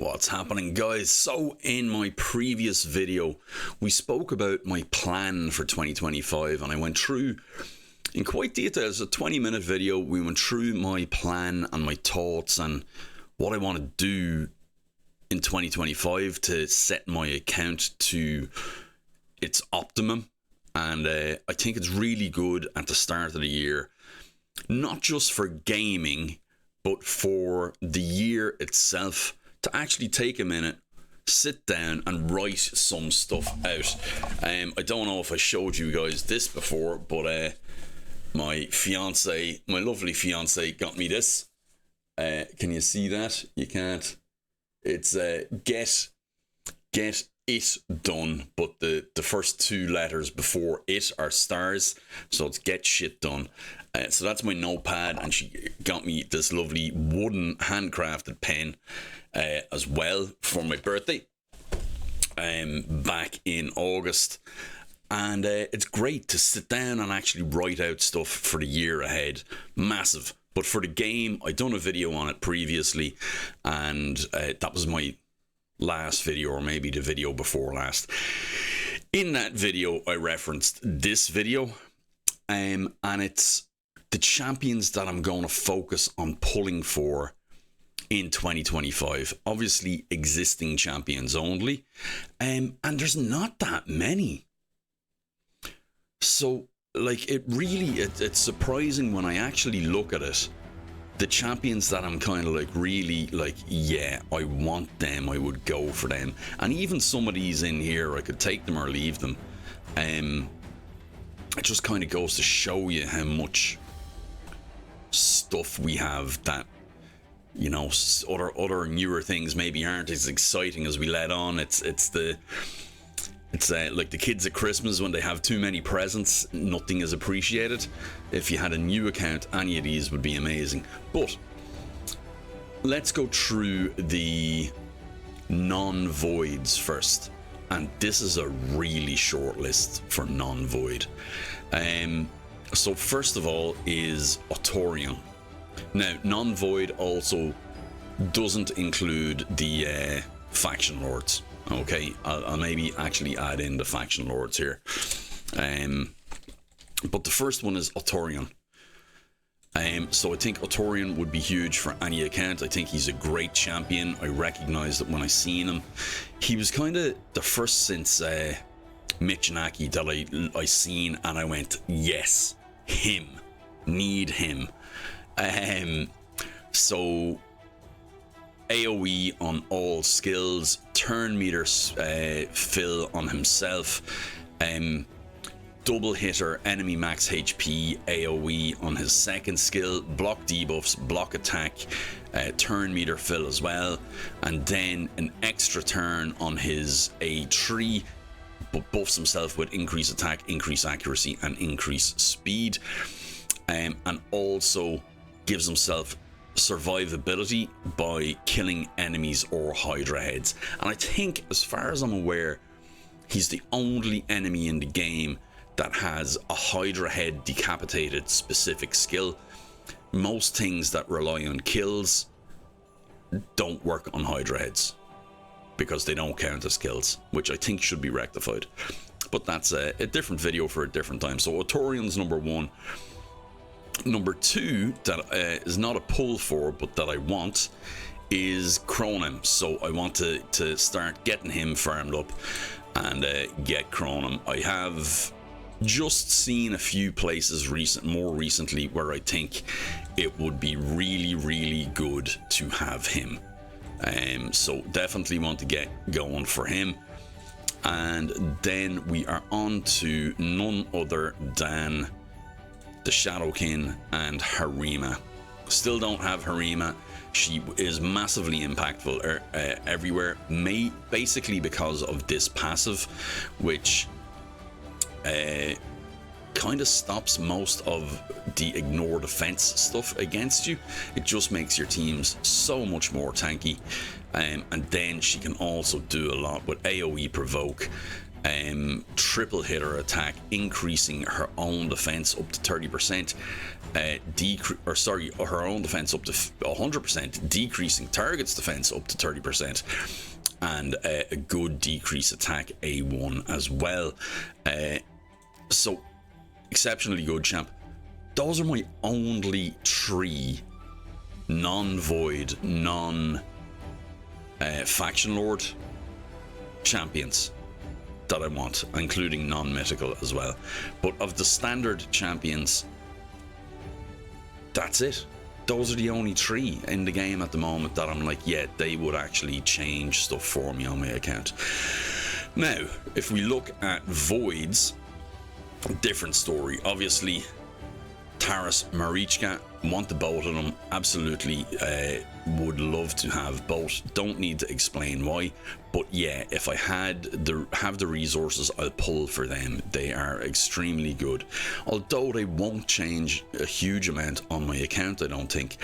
What's happening, guys? So in my previous video we spoke about my plan for 2025 and I went through in quite detail. It's a 20-minute video. We went through my plan and my thoughts and what I want to do in 2025 to set my account to its optimum. And I think it's really good at the start of the year, not just for gaming but for the year itself, to actually take a minute, sit down and write some stuff out. I don't know if I showed you guys this before, but my lovely fiance got me this. Can you see that? You can't. It's get it done, but the first two letters before it are stars, so it's get shit done. So that's my notepad, and she got me this lovely wooden handcrafted pen as well for my birthday back in August. And it's great to sit down and actually write out stuff for the year ahead. Massive. But for the game, I done a video on it previously, and that was my last video, or maybe the video before last. In that video I referenced this video, and it's the champions that I'm going to focus on pulling for in 2025. Obviously existing champions only, and there's not that many. So like it's surprising when I actually look at it. The champions that I'm kind of like really like, yeah, I want them, I would go for them. And even some of these in here, I could take them or leave them. It just kind of goes to show you how much stuff we have that, you know, other newer things maybe aren't as exciting as we let on. It's like the kids at Christmas when they have too many presents, nothing is appreciated. If you had a new account, any of these would be amazing. But let's go through the non-voids first. And this is a really short list for non-void. So first of all is Autorion. Now, non-void also doesn't include the faction lords. Okay, I'll maybe actually add in the faction lords here. But the first one is Autorion. So I think Autorion would be huge for any account. I think he's a great champion. I recognized it when I seen him. He was kind of the first since Michinaki that I seen, and I went, yes, him. Need him. So AoE on all skills, turn meter fill on himself, double hitter, enemy max HP, AoE on his second skill, block debuffs, block attack, turn meter fill as well, and then an extra turn on his A3, but buffs himself with increased attack, increased accuracy, and increased speed, and also gives himself survivability by killing enemies or Hydra heads. And I think, as far as I'm aware, he's the only enemy in the game that has a Hydra head decapitated specific skill. Most things that rely on kills don't work on Hydra heads because they don't count as kills, which I think should be rectified. But that's a different video for a different time. So Autorion's number one. Number two that is not a pull for, but that I want, is Cronin. So I want to start getting him farmed up and get Cronin. I have just seen a few places more recently where I think it would be really, really good to have him. So definitely want to get going for him. And then we are on to none other than the Shadowkin and Harima. Still don't have Harima. She is massively impactful everywhere, basically because of this passive, which kind of stops most of the ignore defense stuff against you. It just makes your teams so much more tanky. And then she can also do a lot with AoE provoke, triple hitter attack, increasing her own defense up to 30%, her own defense up to 100%, decreasing target's defense up to 30%, and a good decrease attack A1 as well. So exceptionally good, champ. Those are my only 3 non-void, faction lord champions that I want, including non-mythical as well. But of the standard champions, that's it. Those are the only 3 in the game at the moment that I'm like, yeah, they would actually change stuff for me on my account. Now, if we look at voids, different story. Obviously, Taras, Marichka, want the both of them. Absolutely would love to have both. Don't need to explain why, but yeah, if I have the resources, I'll pull for them. They are extremely good, although they won't change a huge amount on my account, I don't think.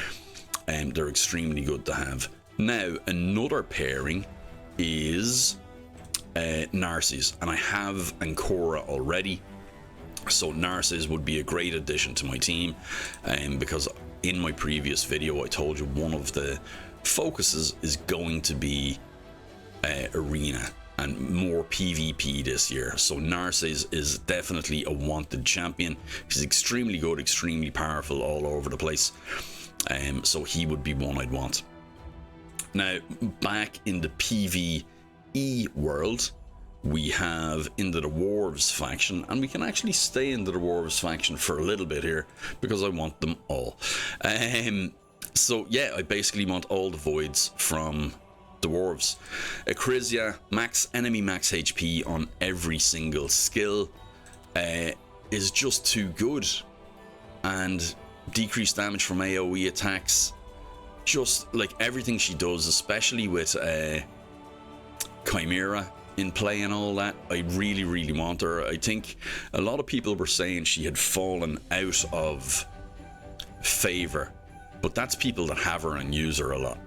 They're extremely good to have. Now, another pairing is Narcissus, and I have Ancora already. So Narcissus would be a great addition to my team, because in my previous video I told you one of the focuses is going to be arena and more PvP this year. So Narcissus is definitely a wanted champion. He's extremely good, extremely powerful all over the place. So he would be one I'd want. Now, back in the PvE world, we have Into the Dwarves faction, and we can actually stay in the Dwarves faction for a little bit here because I want them all. So yeah, I basically want all the voids from Dwarves. Acrisia, max HP on every single skill, is just too good, and decreased damage from AoE attacks. Just like everything she does, especially with Chimera in play and all that, I really want her. I think a lot of people were saying she had fallen out of favor, but that's people that have her and use her a lot,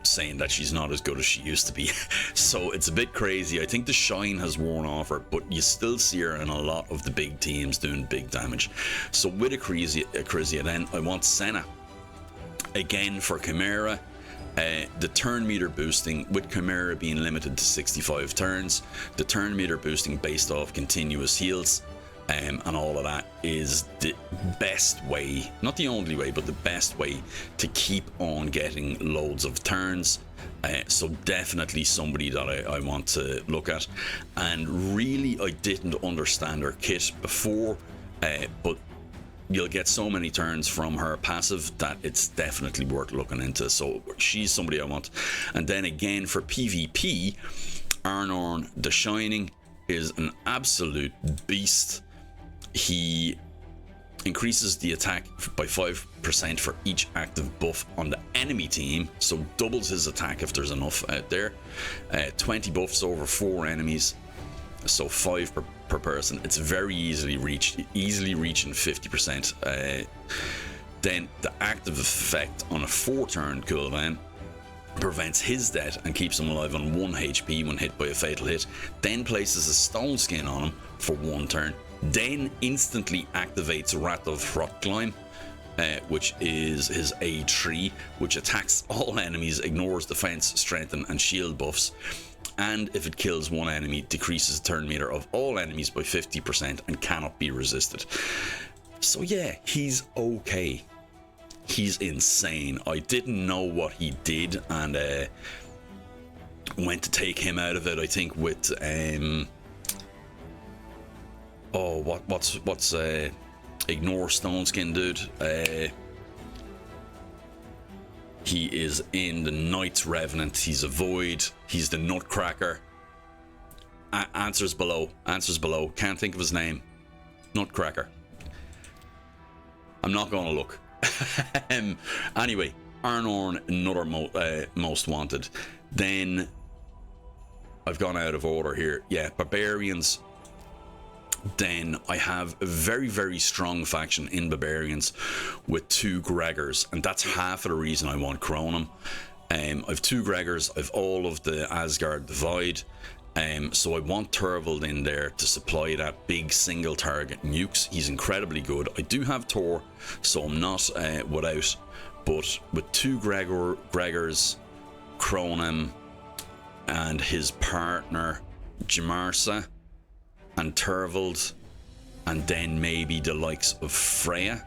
saying that she's not as good as she used to be. So it's a bit crazy. I think the shine has worn off her, but you still see her in a lot of the big teams doing big damage. So with Acrisia then, I want Senna again for Chimera. The turn meter boosting, with Chimera being limited to 65 turns, the turn meter boosting based off continuous heals, and all of that is the best way, not the only way, but the best way to keep on getting loads of turns. So definitely somebody that I want to look at. And really, I didn't understand her kit before, but you'll get so many turns from her passive that it's definitely worth looking into. So she's somebody I want. And then again for PvP, Arnorn the Shining is an absolute beast. He increases the attack by 5% for each active buff on the enemy team, so doubles his attack if there's enough out there. 20 buffs over 4 enemies, so 5 per person. It's very easily reaching 50%. Then the active effect on a 4-turn cooldown prevents his death and keeps him alive on 1 HP when hit by a fatal hit, then places a stone skin on him for 1 turn, then instantly activates Wrath of Hrothgleim, which is his A3, which attacks all enemies, ignores defense, strength and shield buffs, and if it kills one enemy, decreases the turn meter of all enemies by 50% and cannot be resisted. So yeah, he's okay. He's insane. I didn't know what he did, and went to take him out of it, I think, with what's ignore stone skin dude. He is in the Knight's Revenant. He's a void. He's the Nutcracker. Answers below. Can't think of his name. Nutcracker. I'm not going to look. Anyway, Arnorn, another most wanted. Then I've gone out of order here. Yeah, Barbarians. Then I have a very strong faction in Barbarians with 2 Gregors, and that's half of the reason I want Cronum. I've 2 Gregors, I've all of the Asgard Divide, So I want Torvald in there to supply that big single target nukes. He's incredibly good. I do have Tor, so I'm not without. But with two Gregors, Cronin, and his partner Jamarsa, and Torvald, and then maybe the likes of Freya.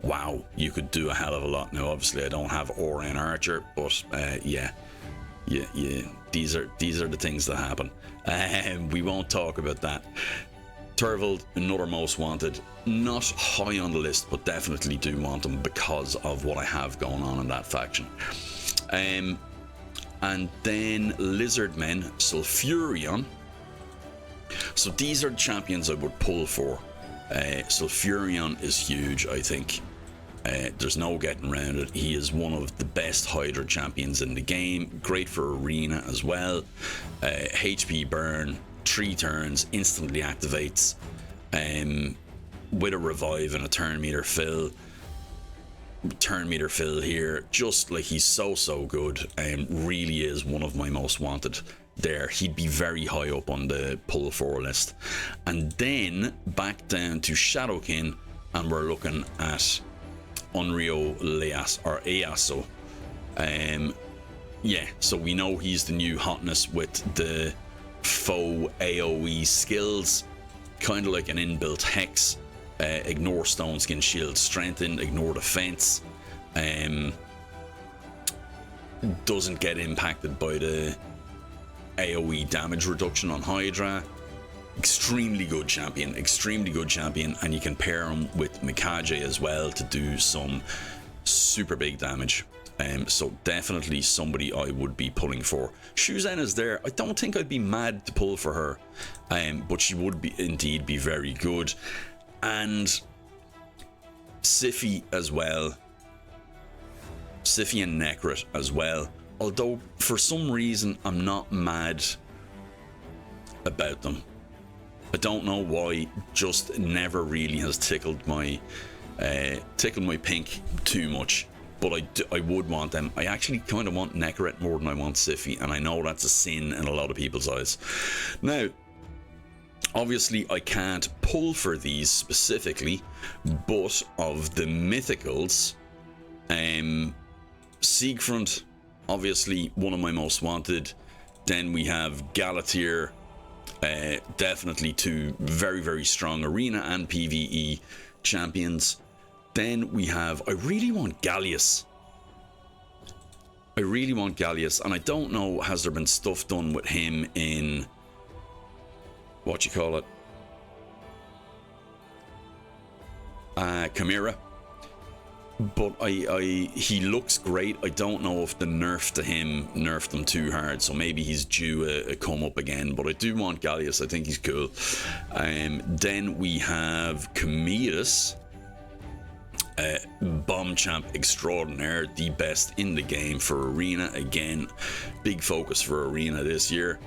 Wow, you could do a hell of a lot. Now, obviously, I don't have Aura and Archer, but yeah. These are the things that happen. We won't talk about that. Torvald, another most wanted. Not high on the list, but definitely do want him because of what I have going on in that faction. And then Lizardmen, Sulfurion. So these are the champions I would pull for. Sulfurion is huge, I think. There's no getting around it. He is one of the best Hydra champions in the game. Great for arena as well. HP burn, 3 turns, instantly activates. With a revive and a turn meter fill. Turn meter fill here. Just like, he's so good. Really is one of my most wanted there. He'd be very high up on the pull for list. And then back down to Shadowkin, and we're looking at Onryo Leas or Easo. Yeah, so we know he's the new hotness with the faux AoE skills, kind of like an inbuilt hex. Ignore stone skin shield, strengthen, ignore defense. Doesn't get impacted by the AoE damage reduction on Hydra. Extremely good champion, and you can pair him with Mikage as well to do some super big damage. So definitely somebody I would be pulling for. Shuzen is there. I don't think I'd be mad to pull for her, but she would be indeed be very good. And Siphi as well. Siphi and Necrit as well. Although for some reason I'm not mad about them. I don't know why, just never really has tickled my pink too much. But I would want them. I actually kind of want Necrit more than I want Siphi, and I know that's a sin in a lot of people's eyes. Now, obviously I can't pull for these specifically, but of the mythicals, Siegfried, obviously one of my most wanted. Then we have Galatir. Definitely 2 very strong arena and PvE champions. Then we have, I really want Gallius, and I don't know, has there been stuff done with him in Chimera? But he looks great. I don't know if the nerf to him nerfed him too hard, so maybe he's due a come up again. But I do want Gallius. I think he's cool. Then we have Cometus, bomb champ extraordinaire, the best in the game for arena. Again, big focus for arena this year.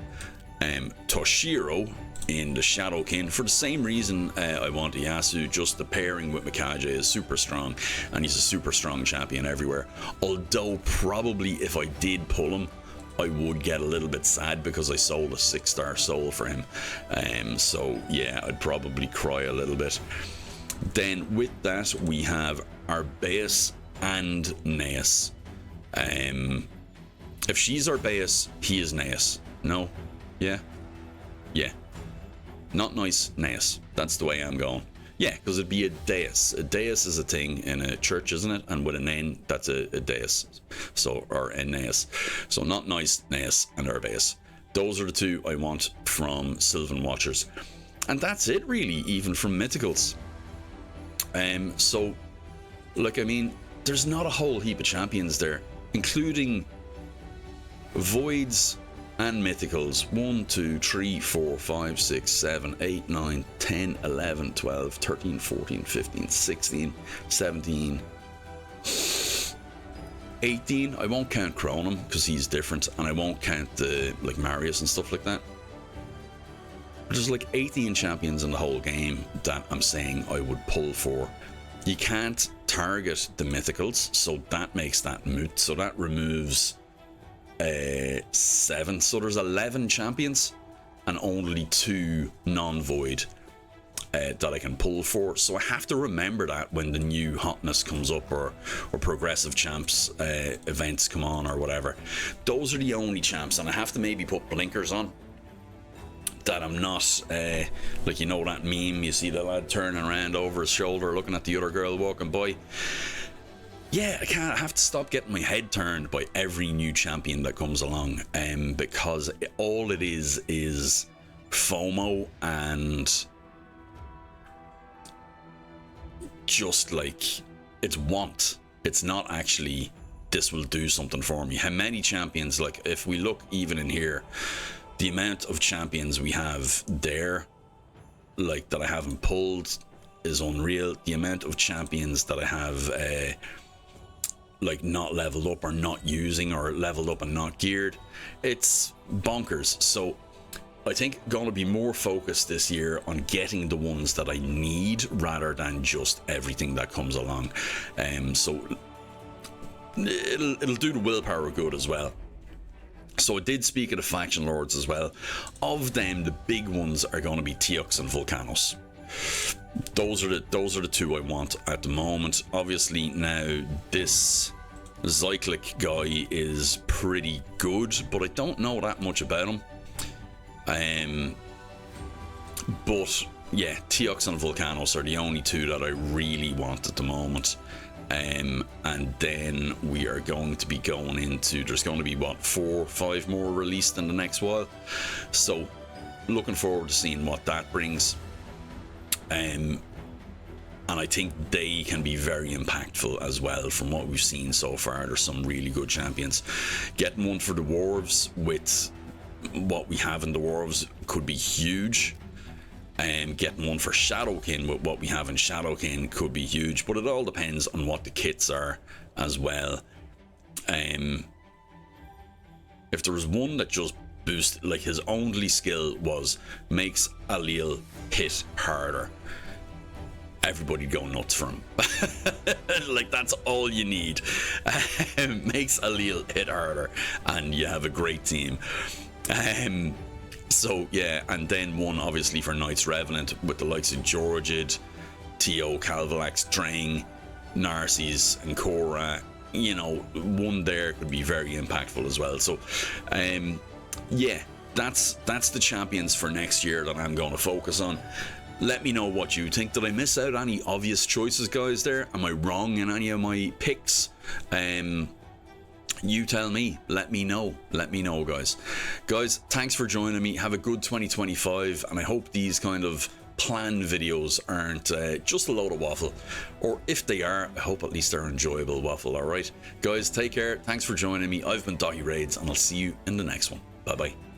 Toshiro in the Shadowkin, for the same reason I want Yasu. Just the pairing with Mikage is super strong, and he's a super strong champion everywhere. Although probably if I did pull him, I would get a little bit sad because I sold a 6-star soul for him. So yeah, I'd probably cry a little bit. Then with that we have Arbeus and Neas. If she's Arbeus, he is Neas. No? Yeah? Yeah. Not nice, Neas. That's the way I'm going. Yeah, because it'd be a dais. A dais is a thing in a church, isn't it? And with an N, that's a dais. So, or Neas. So not nice, Neas and Arbeus. Those are the 2 I want from Sylvan Watchers. And that's it really, even from Mythicals. So, like, I mean, there's not a whole heap of champions there, including Voids and Mythicals. 1, 2, 3, 4, 5, 6, 7, 8, 9, 10, 11, 12, 13, 14, 15, 16, 17, 18. I won't count Cronin because he's different, and I won't count the like Marius and stuff like that. But there's like 18 champions in the whole game that I'm saying I would pull for. You can't target the Mythicals, so that makes that moot. So that removes 7. So there's 11 champions and only 2 non-void that I can pull for. So I have to remember that when the new hotness comes up, or progressive champs events come on, or whatever. Those are the only champs, and I have to maybe put blinkers on, that I'm not like, you know that meme, you see the lad turning around over his shoulder looking at the other girl walking by. Yeah, I have to stop getting my head turned by every new champion that comes along, because all it is FOMO, and just like, it's want. It's not actually, this will do something for me. How many champions, like if we look even in here, the amount of champions we have there, like that I haven't pulled, is unreal. The amount of champions that I have like not leveled up or not using, or leveled up and not geared, it's bonkers. So I think going to be more focused this year on getting the ones that I need, rather than just everything that comes along. So it'll do the willpower good as well. So I did speak of the faction lords as well. Of them, the big ones are going to be Teox and Volcanos. Those are the 2 I want at the moment. Obviously now this Cyclic guy is pretty good, but I don't know that much about him. But yeah, Teox and Volcanos are the only 2 that I really want at the moment. And then we are going to be going into, there's going to be what, 4 or 5 more released in the next while. So looking forward to seeing what that brings. And I think they can be very impactful as well from what we've seen so far. There's some really good champions. Getting one for the Dwarves with what we have in the Dwarves could be huge. Getting one for Shadowkin with what we have in Shadowkin could be huge, but it all depends on what the kits are as well. If there was one that just boosted, like his only skill was makes Allele hit harder, everybody'd go nuts for him. Like, that's all you need. Makes Allele hit harder and you have a great team. So yeah, and then one obviously for Knights Revenant with the likes of Jorgid, Tio, Calvalax, Drang, Narses and Korra. You know, one there could be very impactful as well. So yeah, that's the champions for next year that I'm going to focus on. Let me know what you think. Did I miss out any obvious choices, guys, there? Am I wrong in any of my picks? You tell me. Let me know. Let me know, guys. Guys, thanks for joining me. Have a good 2025, and I hope these kind of planned videos aren't just a load of waffle, or if they are, I hope at least they're enjoyable waffle. All right, guys, take care. Thanks for joining me. I've been daithiraids, and I'll see you in the next one. Bye bye.